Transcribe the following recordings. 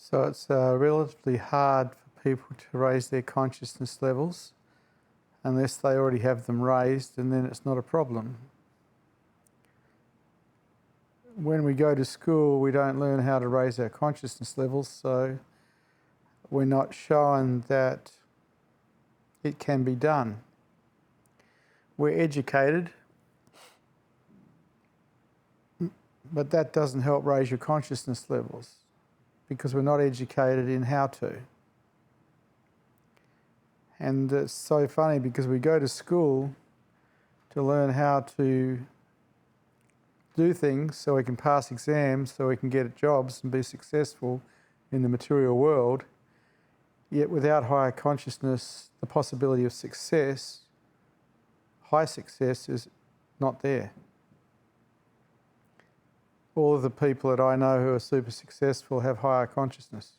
So it's relatively hard for people to raise their consciousness levels unless they already have them raised, and then it's not a problem. When we go to school, we don't learn how to raise our consciousness levels, so we're not shown that it can be done. We're educated, but that doesn't help raise your consciousness levels because we're not educated in how to. And it's so funny because we go to school to learn how to do things so we can pass exams, so we can get jobs and be successful in the material world. Yet without higher consciousness, the possibility of success, high success, is not there. All of the people that I know who are super successful have higher consciousness.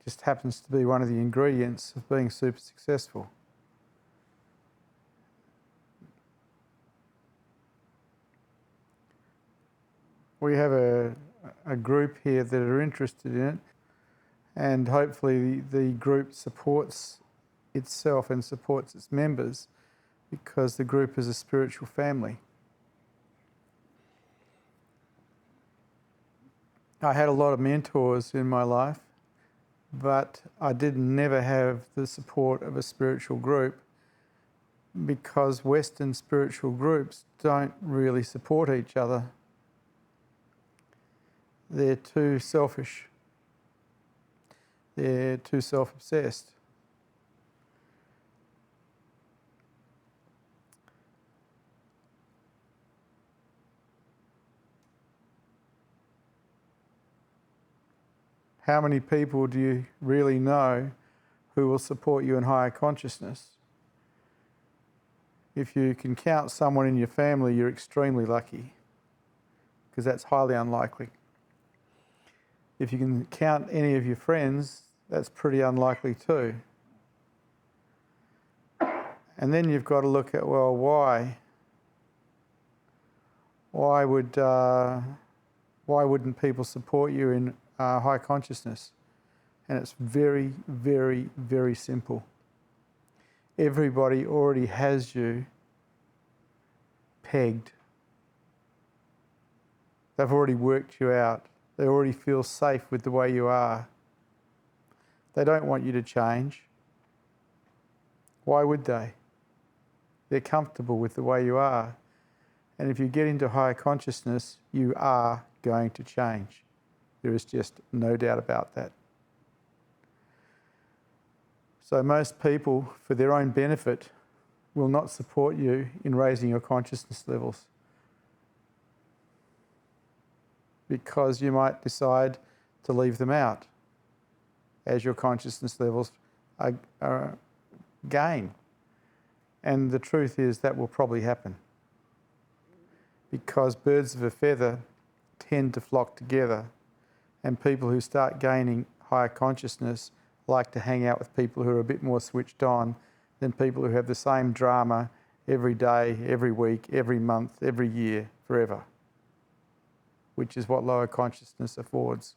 Just happens to be one of the ingredients of being super successful. We have a group here that are interested in it, and hopefully the group supports itself and supports its members because the group is a spiritual family. I had a lot of mentors in my life, but I did never have the support of a spiritual group because Western spiritual groups don't really support each other. They're too selfish. They're too self-obsessed. How many people do you really know who will support you in higher consciousness? If you can count someone in your family, you're extremely lucky, because that's highly unlikely. If you can count any of your friends, that's pretty unlikely too. And then you've got to look at, well, why? Why wouldn't people support you in high consciousness? And it's very, very, very simple. Everybody already has you pegged. They've already worked you out. They already feel safe with the way you are. They don't want you to change. Why would they? They're comfortable with the way you are. And if you get into higher consciousness, you are going to change. There is just no doubt about that. So most people, for their own benefit, will not support you in raising your consciousness levels, because you might decide to leave them out as your consciousness levels gain. And the truth is that will probably happen, because birds of a feather tend to flock together, and people who start gaining higher consciousness like to hang out with people who are a bit more switched on than people who have the same drama every day, every week, every month, every year, forever, which is what lower consciousness affords.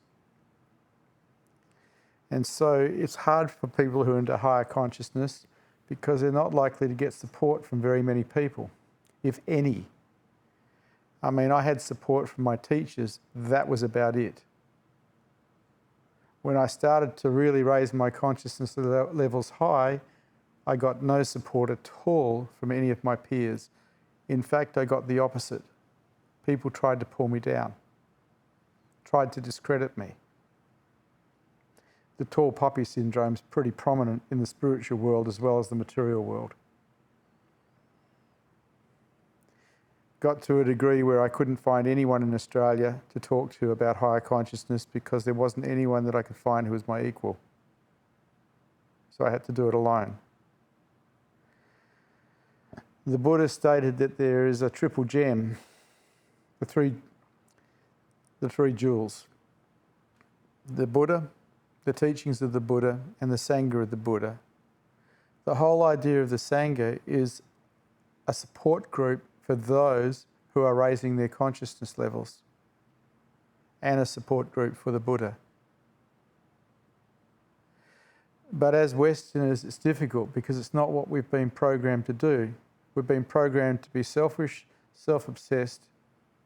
And so it's hard for people who are into higher consciousness because they're not likely to get support from very many people, if any. I mean, I had support from my teachers. That was about it. When I started to really raise my consciousness levels high, I got no support at all from any of my peers. In fact, I got the opposite. People tried to pull me down, tried to discredit me. The tall poppy syndrome is pretty prominent in the spiritual world as well as the material world. Got to a degree where I couldn't find anyone in Australia to talk to about higher consciousness because there wasn't anyone that I could find who was my equal. So I had to do it alone. The Buddha stated that there is a triple gem, the three jewels. The Buddha, the teachings of the Buddha, and the Sangha of the Buddha. The whole idea of the Sangha is a support group for those who are raising their consciousness levels. and a support group for the Buddha. But as Westerners, it's difficult because it's not what we've been programmed to do. We've been programmed to be selfish, self-obsessed,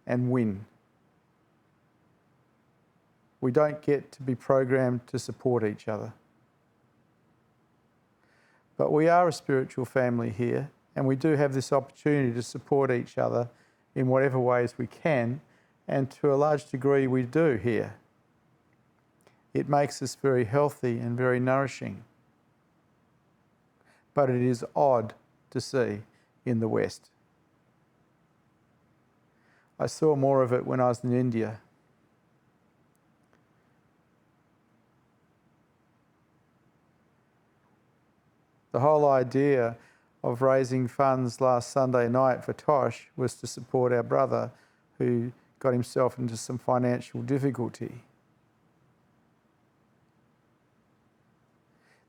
and win. We don't get to be programmed to support each other. But we are a spiritual family here, and we do have this opportunity to support each other in whatever ways we can, and to a large degree we do here. It makes us very healthy and very nourishing. But it is odd to see in the West. I saw more of it when I was in India. The whole idea of raising funds last Sunday night for Tosh was to support our brother who got himself into some financial difficulty.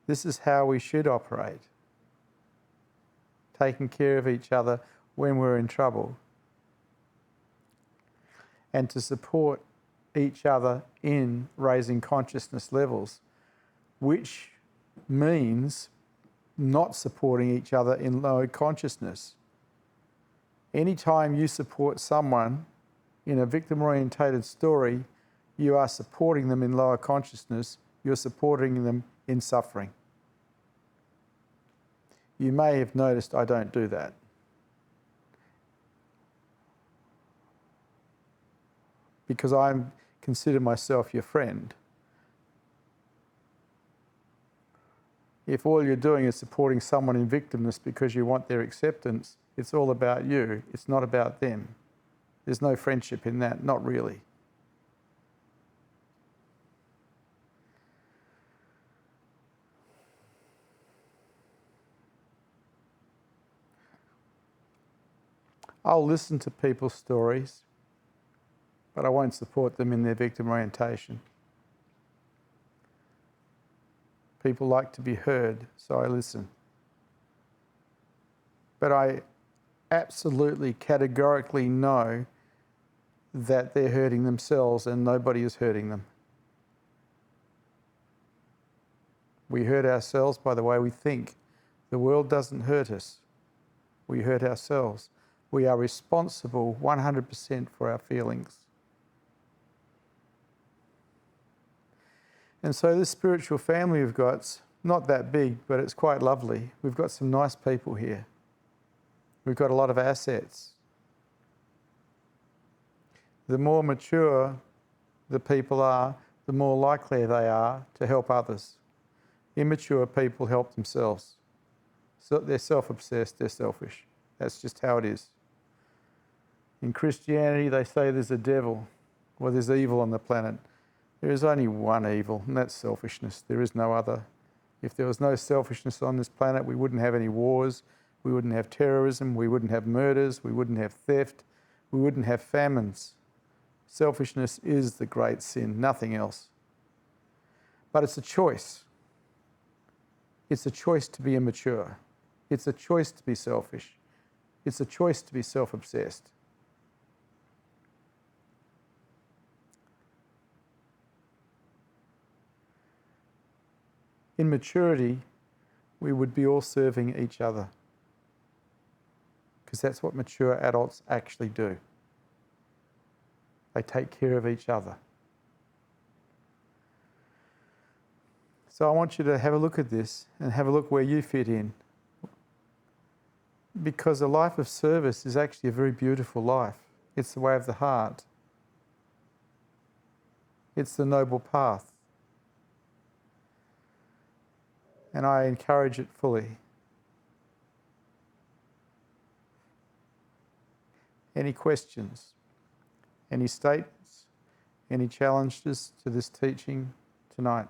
This is how we should operate, taking care of each other when we're in trouble, and to support each other in raising consciousness levels, which means not supporting each other in low consciousness. Anytime you support someone in a victim-orientated story, you are supporting them in lower consciousness, you're supporting them in suffering. You may have noticed I don't do that. Because I consider myself your friend. If all you're doing is supporting someone in victimness because you want their acceptance, it's all about you. It's not about them. There's no friendship in that, not really. I'll listen to people's stories, but I won't support them in their victim orientation. People like to be heard, so I listen. But I absolutely, categorically know that they're hurting themselves and nobody is hurting them. We hurt ourselves by the way we think. The world doesn't hurt us. We hurt ourselves. We are responsible 100% for our feelings. And so this spiritual family we've got's not that big, but it's quite lovely. We've got some nice people here. We've got a lot of assets. The more mature the people are, the more likely they are to help others. Immature people help themselves. So they're self-obsessed, they're selfish. That's just how it is. In Christianity, they say there's a devil, or there's evil on the planet. There is only one evil, and that's selfishness. There is no other. If there was no selfishness on this planet, we wouldn't have any wars, we wouldn't have terrorism, we wouldn't have murders, we wouldn't have theft, we wouldn't have famines. Selfishness is the great sin, nothing else. But it's a choice. It's a choice to be immature. It's a choice to be selfish. It's a choice to be self-obsessed. In maturity, we would be all serving each other, because that's what mature adults actually do. They take care of each other. So I want you to have a look at this and have a look where you fit in, because a life of service is actually a very beautiful life. It's the way of the heart. It's the noble path. And I encourage it fully. Any questions? Any statements? Any challenges to this teaching tonight?